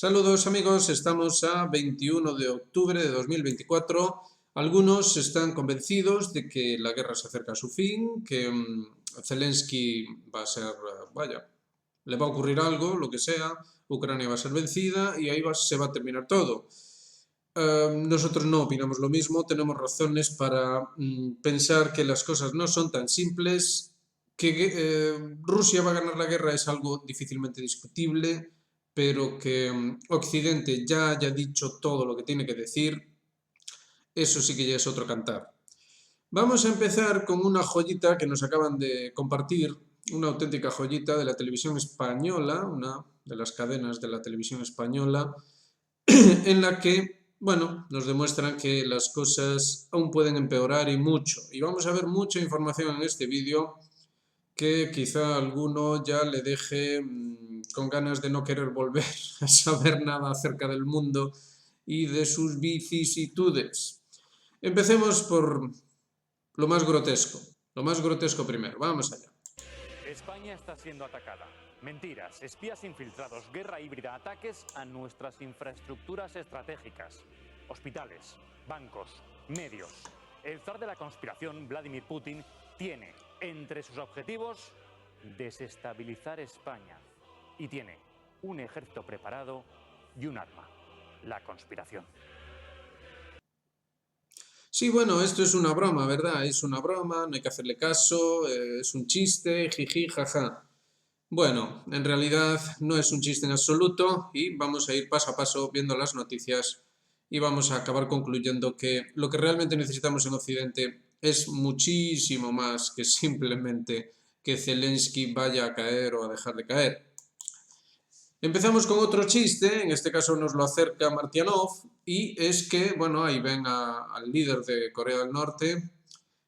Saludos amigos, estamos a 21 de octubre de 2024. Algunos están convencidos de que la guerra se acerca a su fin, que Zelensky va a ser, vaya, le va a ocurrir algo, lo que sea, Ucrania va a ser vencida y ahí se va a terminar todo. Nosotros no opinamos lo mismo, tenemos razones para pensar que las cosas no son tan simples, que Rusia va a ganar la guerra es algo difícilmente discutible, pero que Occidente ya haya dicho todo lo que tiene que decir, eso sí que ya es otro cantar. Vamos a empezar con una joyita que nos acaban de compartir, una auténtica joyita de la televisión española, una de las cadenas de la televisión española, en la que, bueno, nos demuestran que las cosas aún pueden empeorar y mucho. Y vamos a ver mucha información en este vídeo que quizá a alguno ya le deje con ganas de no querer volver a saber nada acerca del mundo y de sus vicisitudes. Empecemos por lo más grotesco. Lo más grotesco primero. Vamos allá. España está siendo atacada. Mentiras, espías infiltrados, guerra híbrida, ataques a nuestras infraestructuras estratégicas, hospitales, bancos, medios. El zar de la conspiración, Vladimir Putin, tiene entre sus objetivos desestabilizar España y tiene un ejército preparado y un arma, la conspiración. Sí, bueno, esto es una broma, ¿verdad? Es una broma, no hay que hacerle caso, es un chiste, jiji, jaja. Bueno, en realidad no es un chiste en absoluto y vamos a ir paso a paso viendo las noticias y vamos a acabar concluyendo que lo que realmente necesitamos en Occidente es muchísimo más que simplemente que Zelensky vaya a caer o a dejar de caer. Empezamos con otro chiste, en este caso nos lo acerca Martianov, y es que, bueno, ahí ven al líder de Corea del Norte,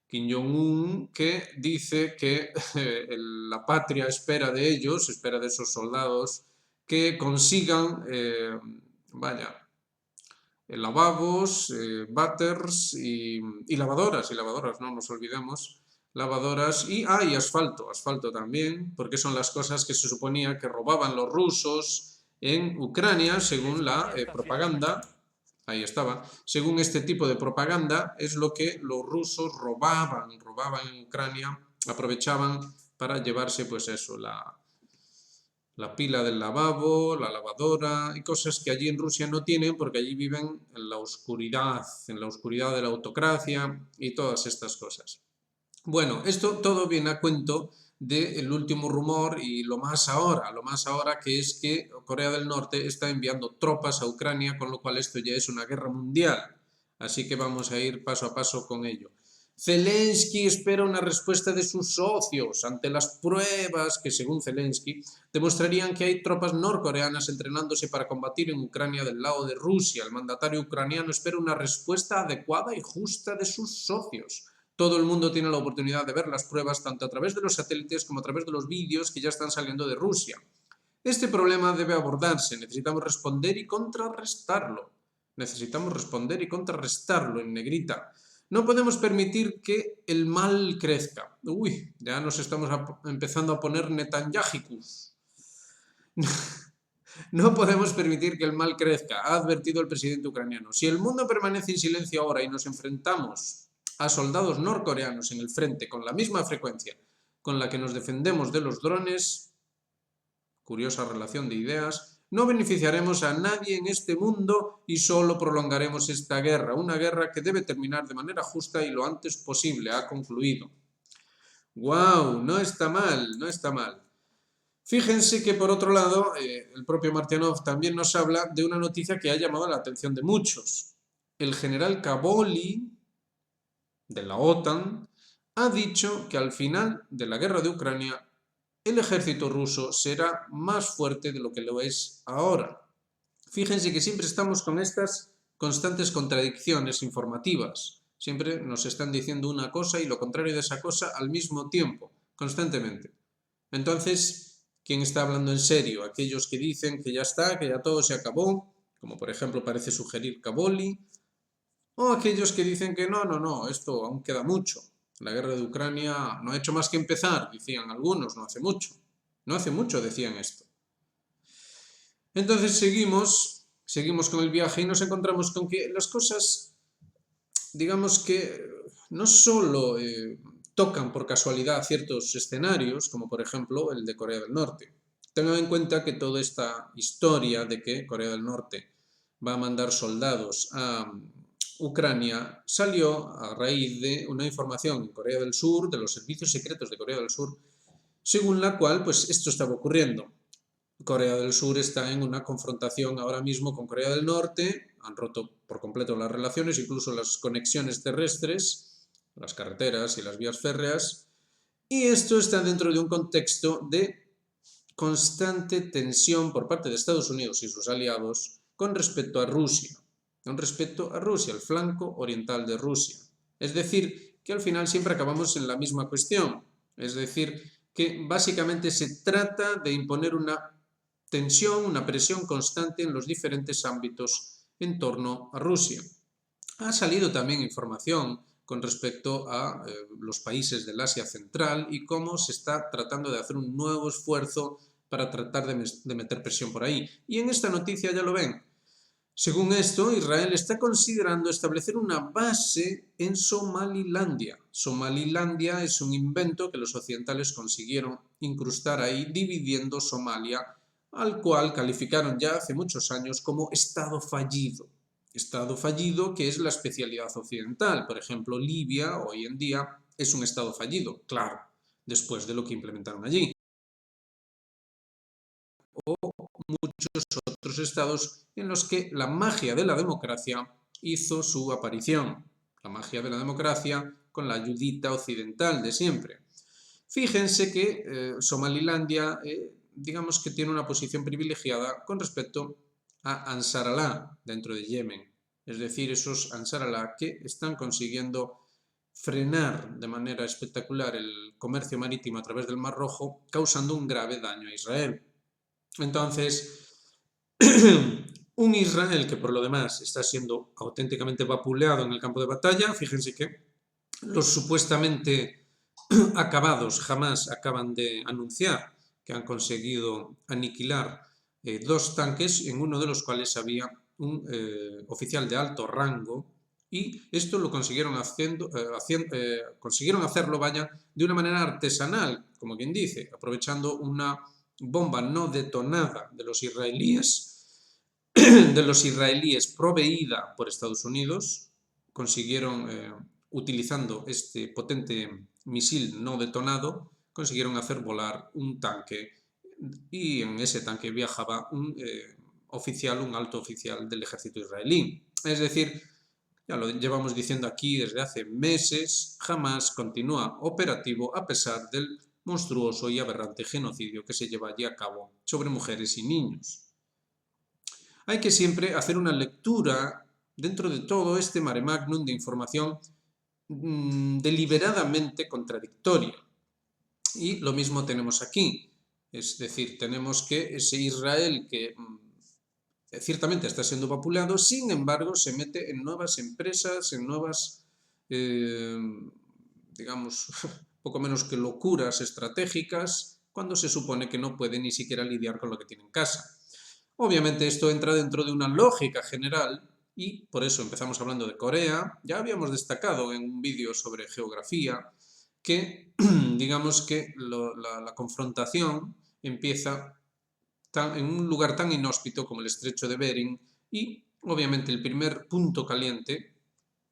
Kim Jong-un, que dice que la patria espera de ellos, espera de esos soldados, que consigan, vaya, lavabos, váters y lavadoras, no nos olvidemos, lavadoras y asfalto también, porque son las cosas que se suponía que robaban los rusos en Ucrania, según la propaganda. Ahí estaba. Según este tipo de propaganda, es lo que los rusos robaban en Ucrania, aprovechaban para llevarse, pues eso, la pila del lavabo, la lavadora y cosas que allí en Rusia no tienen porque allí viven en la oscuridad de la autocracia y todas estas cosas. Bueno, esto todo viene a cuento del último rumor y lo más ahora que es que Corea del Norte está enviando tropas a Ucrania, con lo cual esto ya es una guerra mundial. Así que vamos a ir paso a paso con ello. Zelensky espera una respuesta de sus socios ante las pruebas que, según Zelensky, demostrarían que hay tropas norcoreanas entrenándose para combatir en Ucrania del lado de Rusia. El mandatario ucraniano espera una respuesta adecuada y justa de sus socios. Todo el mundo tiene la oportunidad de ver las pruebas tanto a través de los satélites como a través de los vídeos que ya están saliendo de Rusia. Este problema debe abordarse, necesitamos responder y contrarrestarlo. Necesitamos responder y contrarrestarlo en negrita. No podemos permitir que el mal crezca. Uy, ya nos estamos empezando a poner netanyahicus. No podemos permitir que el mal crezca, ha advertido el presidente ucraniano. Si el mundo permanece en silencio ahora y nos enfrentamos a soldados norcoreanos en el frente con la misma frecuencia con la que nos defendemos de los drones, curiosa relación de ideas, no beneficiaremos a nadie en este mundo y solo prolongaremos esta guerra, una guerra que debe terminar de manera justa y lo antes posible, ha concluido. ¡Guau! No está mal, no está mal. Fíjense que, por otro lado, el propio Martianov también nos habla de una noticia que ha llamado la atención de muchos. El general Kaboli, de la OTAN, ha dicho que al final de la guerra de Ucrania el ejército ruso será más fuerte de lo que lo es ahora. Fíjense que siempre estamos con estas constantes contradicciones informativas. Siempre nos están diciendo una cosa y lo contrario de esa cosa al mismo tiempo, constantemente. Entonces, ¿quién está hablando en serio? Aquellos que dicen que ya está, que ya todo se acabó, como por ejemplo parece sugerir Kaboli, o aquellos que dicen que no, esto aún queda mucho. La guerra de Ucrania no ha hecho más que empezar, decían algunos, no hace mucho. No hace mucho decían esto. Entonces seguimos con el viaje y nos encontramos con que las cosas, digamos que no solo tocan por casualidad ciertos escenarios, como por ejemplo el de Corea del Norte. Tengan en cuenta que toda esta historia de que Corea del Norte va a mandar soldados a Ucrania salió a raíz de una información en Corea del Sur, de los servicios secretos de Corea del Sur, según la cual pues esto estaba ocurriendo. Corea del Sur está en una confrontación ahora mismo con Corea del Norte, han roto por completo las relaciones, incluso las conexiones terrestres, las carreteras y las vías férreas, y esto está dentro de un contexto de constante tensión por parte de Estados Unidos y sus aliados con respecto a Rusia, al flanco oriental de Rusia. Es decir, que al final siempre acabamos en la misma cuestión, es decir, que básicamente se trata de imponer una tensión, una presión constante en los diferentes ámbitos en torno a Rusia. Ha salido también información con respecto a los países del Asia Central y cómo se está tratando de hacer un nuevo esfuerzo para tratar de meter presión por ahí. Y en esta noticia ya lo ven. Según esto, Israel está considerando establecer una base en Somalilandia. Somalilandia es un invento que los occidentales consiguieron incrustar ahí, dividiendo Somalia, al cual calificaron ya hace muchos años como Estado fallido. Estado fallido que es la especialidad occidental. Por ejemplo, Libia hoy en día es un Estado fallido, claro, después de lo que implementaron allí. O muchos otros estados en los que la magia de la democracia hizo su aparición. La magia de la democracia con la ayudita occidental de siempre. Fíjense que Somalilandia, digamos que tiene una posición privilegiada con respecto a Ansar Allah dentro de Yemen. Es decir, esos Ansar Allah que están consiguiendo frenar de manera espectacular el comercio marítimo a través del Mar Rojo, causando un grave daño a Israel. Entonces, un Israel que por lo demás está siendo auténticamente vapuleado en el campo de batalla, fíjense que los supuestamente acabados jamás acaban de anunciar que han conseguido aniquilar dos tanques, en uno de los cuales había un oficial de alto rango, y esto lo consiguieron consiguieron hacerlo, vaya, de una manera artesanal, como quien dice, aprovechando una bomba no detonada de los israelíes proveída por Estados Unidos. Consiguieron, utilizando este potente misil no detonado, consiguieron hacer volar un tanque, y en ese tanque viajaba un alto oficial del ejército israelí. Es decir, ya lo llevamos diciendo aquí desde hace meses, Hamás continúa operativo a pesar del monstruoso y aberrante genocidio que se lleva allí a cabo sobre mujeres y niños. Hay que siempre hacer una lectura dentro de todo este mare magnum de información deliberadamente contradictoria. Y lo mismo tenemos aquí. Es decir, tenemos que ese Israel que ciertamente está siendo vapuleado, sin embargo, se mete en nuevas empresas, en nuevas, digamos, poco menos que locuras estratégicas, cuando se supone que no puede ni siquiera lidiar con lo que tiene en casa. Obviamente esto entra dentro de una lógica general y por eso empezamos hablando de Corea. Ya habíamos destacado en un vídeo sobre geografía que, digamos que la confrontación empieza en un lugar tan inhóspito como el estrecho de Bering y obviamente el primer punto caliente,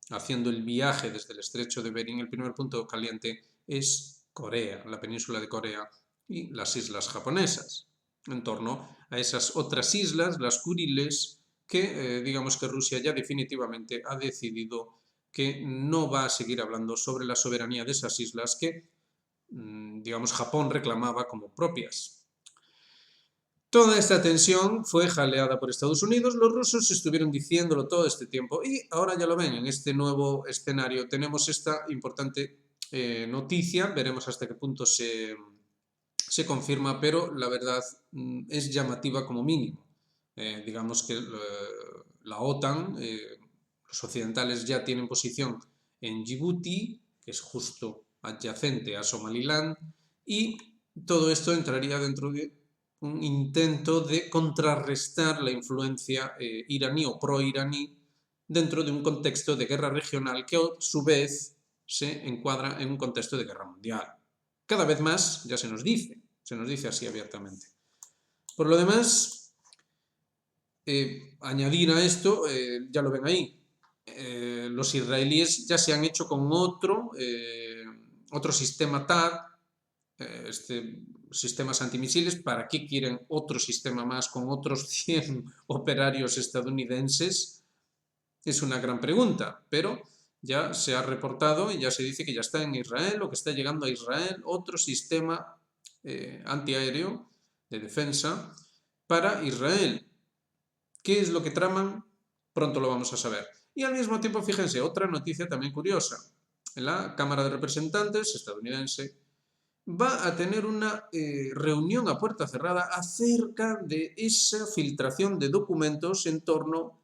haciendo el viaje desde el estrecho de Bering, el primer punto caliente es Corea, la península de Corea y las islas japonesas, en torno a esas otras islas, las Kuriles, que digamos que Rusia ya definitivamente ha decidido que no va a seguir hablando sobre la soberanía de esas islas que, digamos, Japón reclamaba como propias. Toda esta tensión fue jaleada por Estados Unidos, los rusos estuvieron diciéndolo todo este tiempo y ahora ya lo ven, en este nuevo escenario tenemos esta importante noticia, veremos hasta qué punto se confirma, pero la verdad es llamativa como mínimo. Digamos que la OTAN, los occidentales ya tienen posición en Djibouti, que es justo adyacente a Somaliland, y todo esto entraría dentro de un intento de contrarrestar la influencia iraní o pro-iraní dentro de un contexto de guerra regional que a su vez se encuadra en un contexto de guerra mundial. Cada vez más ya se nos dice así abiertamente. Por lo demás, añadir a esto, ya lo ven ahí, los israelíes ya se han hecho con otro sistema THAAD, sistemas antimisiles. ¿Para qué quieren otro sistema más con otros 100 operarios estadounidenses? Es una gran pregunta, pero ya se ha reportado y ya se dice que ya está en Israel o que está llegando a Israel otro sistema antiaéreo de defensa para Israel. ¿Qué es lo que traman? Pronto lo vamos a saber. Y al mismo tiempo, fíjense, otra noticia también curiosa. En la Cámara de Representantes estadounidense va a tener una reunión a puerta cerrada acerca de esa filtración de documentos en torno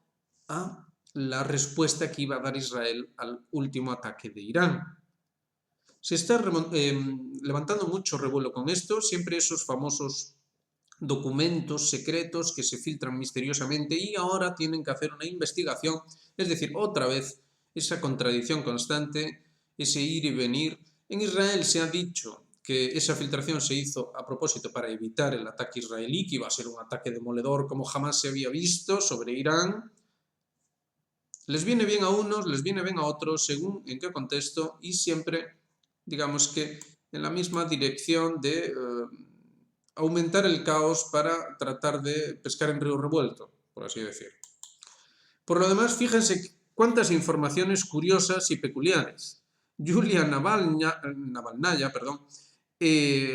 a la respuesta que iba a dar Israel al último ataque de Irán. Se está levantando mucho revuelo con esto, siempre esos famosos documentos secretos que se filtran misteriosamente y ahora tienen que hacer una investigación, es decir, otra vez esa contradicción constante, ese ir y venir. En Israel se ha dicho que esa filtración se hizo a propósito para evitar el ataque israelí, que iba a ser un ataque demoledor como jamás se había visto sobre Irán. Les viene bien a unos, les viene bien a otros, según en qué contexto, y siempre, digamos que en la misma dirección de aumentar el caos para tratar de pescar en río revuelto, por así decir. Por lo demás, fíjense cuántas informaciones curiosas y peculiares. Yulia Navalnaya,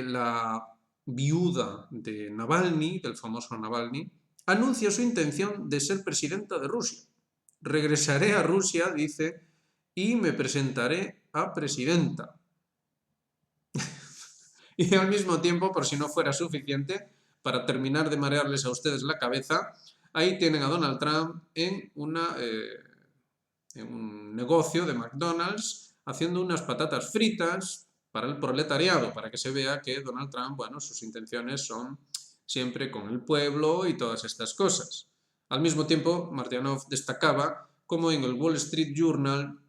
la viuda de Navalny, del famoso Navalny, anuncia su intención de ser presidenta de Rusia. Regresaré a Rusia, dice, y me presentaré a presidenta. Y al mismo tiempo, por si no fuera suficiente, para terminar de marearles a ustedes la cabeza, ahí tienen a Donald Trump en un negocio de McDonald's haciendo unas patatas fritas para el proletariado, para que se vea que Donald Trump, bueno, sus intenciones son siempre con el pueblo y todas estas cosas. Al mismo tiempo, Martianov destacaba cómo en el Wall Street Journal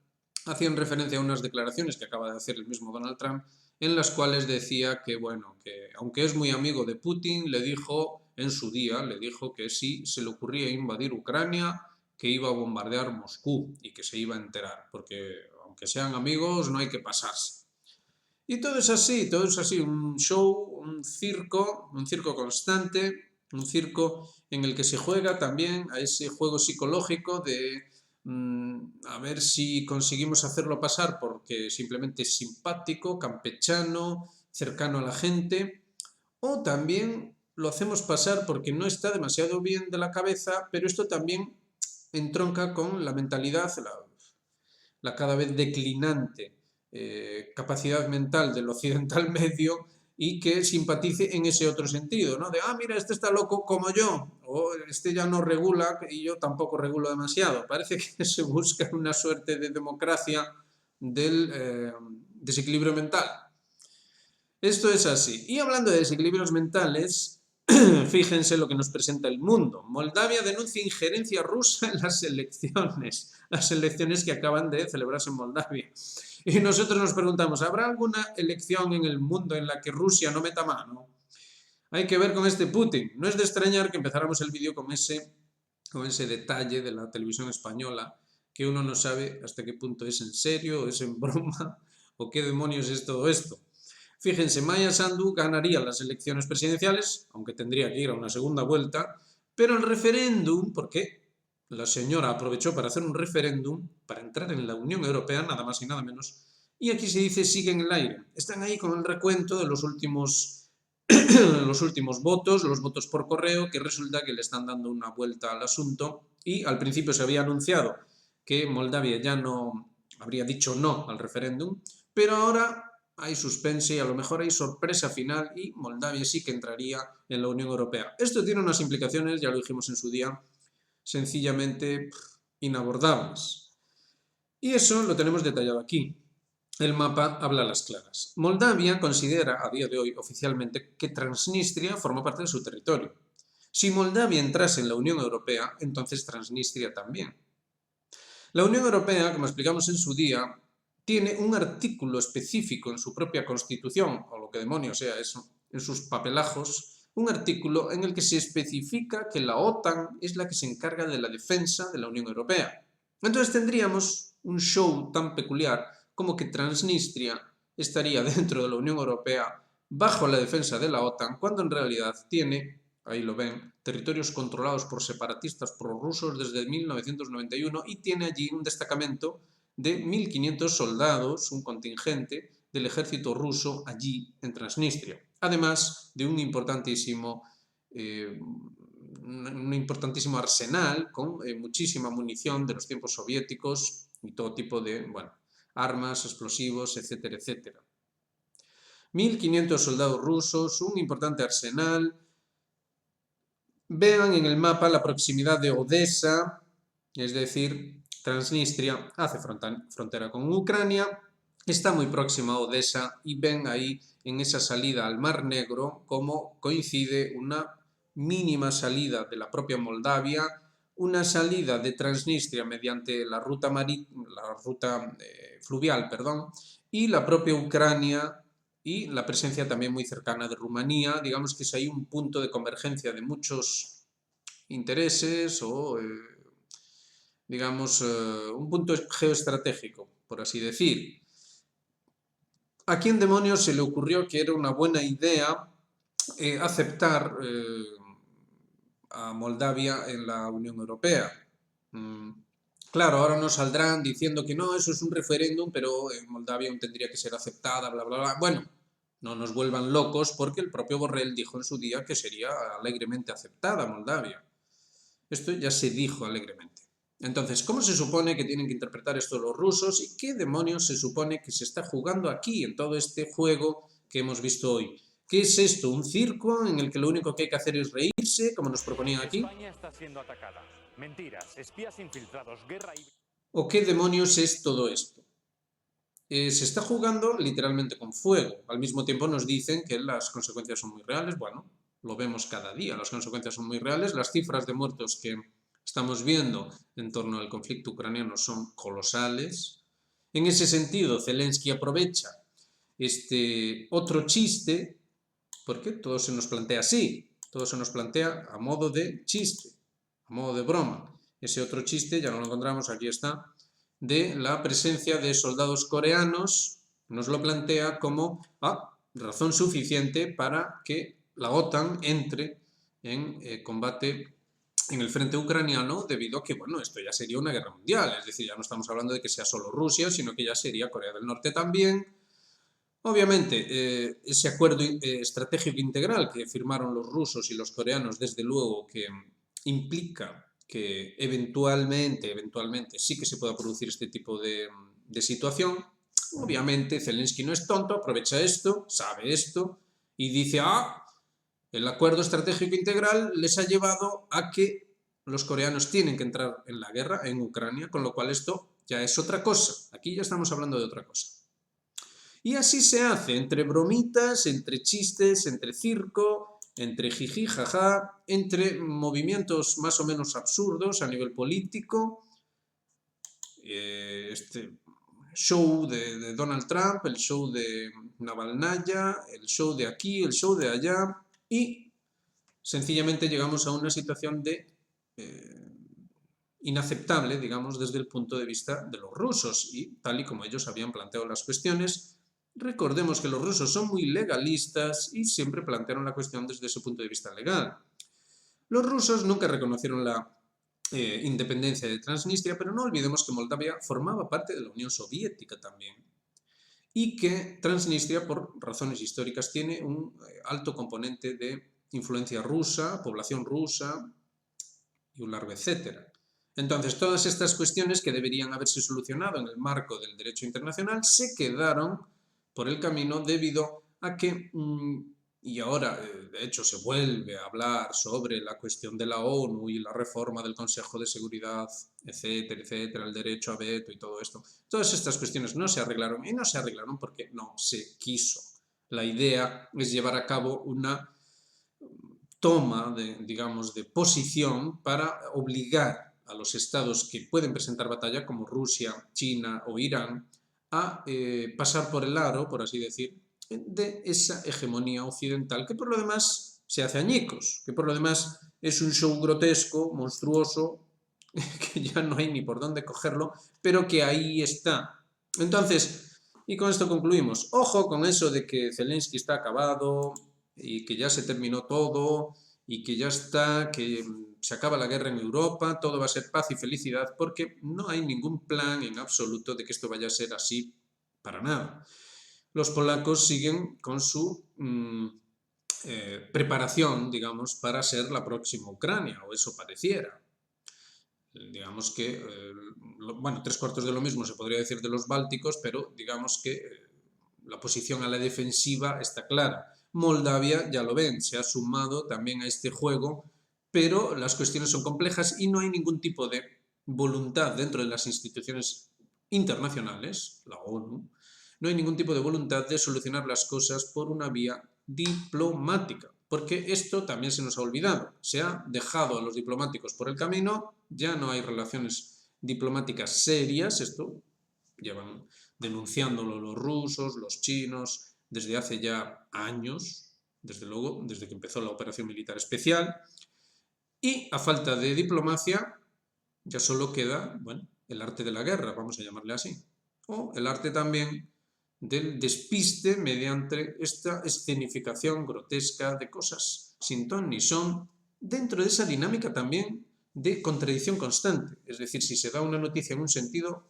hacían referencia a unas declaraciones que acaba de hacer el mismo Donald Trump, en las cuales decía que, bueno, que aunque es muy amigo de Putin, le dijo en su día, le dijo que si se le ocurría invadir Ucrania, que iba a bombardear Moscú y que se iba a enterar, porque aunque sean amigos no hay que pasarse. Y todo es así, un show, un circo constante, un circo en el que se juega también a ese juego psicológico de a ver si conseguimos hacerlo pasar porque simplemente es simpático, campechano, cercano a la gente, o también lo hacemos pasar porque no está demasiado bien de la cabeza, pero esto también entronca con la mentalidad, la cada vez declinante capacidad mental del occidental medio y que simpatice en ese otro sentido, ¿no? De, mira, este está loco como yo, o este ya no regula y yo tampoco regulo demasiado. Parece que se busca una suerte de democracia del desequilibrio mental. Esto es así. Y hablando de desequilibrios mentales, fíjense lo que nos presenta El Mundo. Moldavia denuncia injerencia rusa en las elecciones que acaban de celebrarse en Moldavia. Y nosotros nos preguntamos, ¿habrá alguna elección en el mundo en la que Rusia no meta mano? Hay que ver con este Putin. No es de extrañar que empezáramos el vídeo con ese detalle de la televisión española, que uno no sabe hasta qué punto es en serio, o es en broma, o qué demonios es todo esto. Fíjense, Maya Sandu ganaría las elecciones presidenciales, aunque tendría que ir a una segunda vuelta, pero el referéndum, porque la señora aprovechó para hacer un referéndum para entrar en la Unión Europea, nada más y nada menos, y aquí se dice sigue en el aire. Están ahí con el recuento de los últimos votos, los votos por correo, que resulta que le están dando una vuelta al asunto y al principio se había anunciado que Moldavia ya no habría dicho no al referéndum, pero ahora hay suspense y a lo mejor hay sorpresa final y Moldavia sí que entraría en la Unión Europea. Esto tiene unas implicaciones, ya lo dijimos en su día, sencillamente inabordables. Y eso lo tenemos detallado aquí. el mapa habla a las claras. Moldavia considera a día de hoy oficialmente que Transnistria forma parte de su territorio. Si Moldavia entrase en la Unión Europea, entonces Transnistria también. La Unión Europea, como explicamos en su día, tiene un artículo específico en su propia Constitución, o lo que demonios sea eso, en sus papelajos, un artículo en el que se especifica que la OTAN es la que se encarga de la defensa de la Unión Europea. Entonces tendríamos un show tan peculiar como que Transnistria estaría dentro de la Unión Europea bajo la defensa de la OTAN, cuando en realidad tiene, ahí lo ven, territorios controlados por separatistas prorrusos desde 1991 y tiene allí un destacamento de 1.500 soldados, un contingente del ejército ruso allí en Transnistria, además de un importantísimo arsenal con muchísima munición de los tiempos soviéticos y todo tipo de, bueno, armas, explosivos, etcétera, etcétera. 1.500 soldados rusos, un importante arsenal. Vean en el mapa la proximidad de Odessa, es decir, Transnistria hace frontera con Ucrania, está muy próxima a Odessa y ven ahí en esa salida al Mar Negro cómo coincide una mínima salida de la propia Moldavia, una salida de Transnistria mediante la ruta fluvial, y la propia Ucrania y la presencia también muy cercana de Rumanía. Digamos que es ahí un punto de convergencia de muchos intereses o, digamos, un punto geoestratégico, por así decir. ¿A quién demonios se le ocurrió que era una buena idea aceptar a Moldavia en la Unión Europea? Claro, ahora nos saldrán diciendo que no, eso es un referéndum, pero Moldavia aún tendría que ser aceptada, bla, bla, bla. Bueno, no nos vuelvan locos porque el propio Borrell dijo en su día que sería alegremente aceptada Moldavia. Esto ya se dijo alegremente. Entonces, ¿cómo se supone que tienen que interpretar esto los rusos y qué demonios se supone que se está jugando aquí en todo este juego que hemos visto hoy? ¿Qué es esto? ¿Un circo en el que lo único que hay que hacer es reírse, como nos proponían aquí? España está siendo atacada. Mentiras, espías infiltrados, guerra y... ¿O qué demonios es todo esto? Se está jugando literalmente con fuego. Al mismo tiempo nos dicen que las consecuencias son muy reales. Bueno, lo vemos cada día, las consecuencias son muy reales. Las cifras de muertos que estamos viendo en torno al conflicto ucraniano son colosales. En ese sentido, Zelensky aprovecha este otro chiste, porque todo se nos plantea así, todo se nos plantea a modo de chiste, a modo de broma. Ese otro chiste, ya no lo encontramos, aquí está, de la presencia de soldados coreanos, nos lo plantea como razón suficiente para que la OTAN entre en combate en el frente ucraniano, debido a que, bueno, esto ya sería una guerra mundial, es decir, ya no estamos hablando de que sea solo Rusia, sino que ya sería Corea del Norte también. Obviamente, ese acuerdo estratégico integral que firmaron los rusos y los coreanos, desde luego que implica que eventualmente sí que se pueda producir este tipo de situación. Obviamente, Zelensky no es tonto, aprovecha esto, sabe esto y dice, el acuerdo estratégico integral les ha llevado a que los coreanos tienen que entrar en la guerra en Ucrania, con lo cual esto ya es otra cosa. Aquí ya estamos hablando de otra cosa. Y así se hace, entre bromitas, entre chistes, entre circo, entre jiji, jaja, entre movimientos más o menos absurdos a nivel político, este show de Donald Trump, el show de Navalnaya, el show de aquí, el show de allá, y sencillamente llegamos a una situación de inaceptable, digamos, desde el punto de vista de los rusos, y tal y como ellos habían planteado las cuestiones. Recordemos que los rusos son muy legalistas y siempre plantearon la cuestión desde ese punto de vista legal. Los rusos nunca reconocieron la independencia de Transnistria, pero no olvidemos que Moldavia formaba parte de la Unión Soviética también y que Transnistria, por razones históricas, tiene un alto componente de influencia rusa, población rusa y un largo etcétera. Entonces, todas estas cuestiones que deberían haberse solucionado en el marco del derecho internacional se quedaron por el camino debido a que y ahora, de hecho, se vuelve a hablar sobre la cuestión de la ONU y la reforma del Consejo de Seguridad, etcétera, etcétera, el derecho a veto y todo esto. Todas estas cuestiones no se arreglaron, y no se arreglaron porque no se quiso. La idea es llevar a cabo una toma de, digamos, de posición para obligar a los estados que pueden presentar batalla, como Rusia, China o Irán, a pasar por el aro, por así decir, de esa hegemonía occidental, que por lo demás se hace añicos, que por lo demás es un show grotesco, monstruoso, que ya no hay ni por dónde cogerlo, pero que ahí está. Entonces, y con esto concluimos. Ojo con eso de que Zelensky está acabado y que ya se terminó todo y que ya está, que se acaba la guerra en Europa, todo va a ser paz y felicidad, porque no hay ningún plan en absoluto de que esto vaya a ser así para nada. Los polacos siguen con su preparación, digamos, para ser la próxima Ucrania, o eso pareciera. Digamos que, bueno, 3/4 de lo mismo se podría decir de los bálticos, pero digamos que la posición a la defensiva está clara. Moldavia, ya lo ven, se ha sumado también a este juego, pero las cuestiones son complejas y no hay ningún tipo de voluntad dentro de las instituciones internacionales, la ONU, no hay ningún tipo de voluntad de solucionar las cosas por una vía diplomática, porque esto también se nos ha olvidado. Se ha dejado a los diplomáticos por el camino, ya no hay relaciones diplomáticas serias, esto llevan denunciándolo los rusos, los chinos, desde hace ya años, desde luego, desde que empezó la operación militar especial, y a falta de diplomacia ya solo queda, bueno, el arte de la guerra, vamos a llamarle así, o el arte también del despiste mediante esta escenificación grotesca de cosas sin ton ni son, dentro de esa dinámica también de contradicción constante. Es decir, si se da una noticia en un sentido,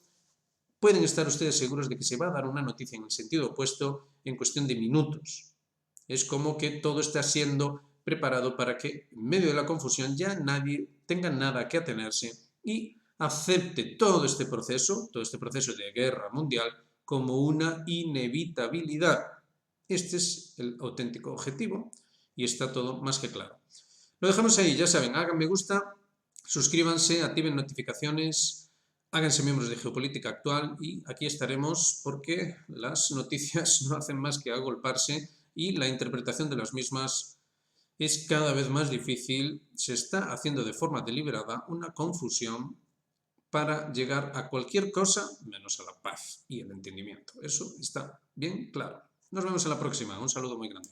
pueden estar ustedes seguros de que se va a dar una noticia en el sentido opuesto en cuestión de minutos. Es como que todo está siendo preparado para que en medio de la confusión ya nadie tenga nada que atenerse y acepte todo este proceso de guerra mundial, como una inevitabilidad. Este es el auténtico objetivo y está todo más que claro. Lo dejamos ahí, ya saben, hagan me gusta, suscríbanse, activen notificaciones, háganse miembros de Geopolítica Actual y aquí estaremos porque las noticias no hacen más que agolparse y la interpretación de las mismas es cada vez más difícil, se está haciendo de forma deliberada una confusión para llegar a cualquier cosa menos a la paz y el entendimiento. Eso está bien claro. Nos vemos en la próxima. Un saludo muy grande.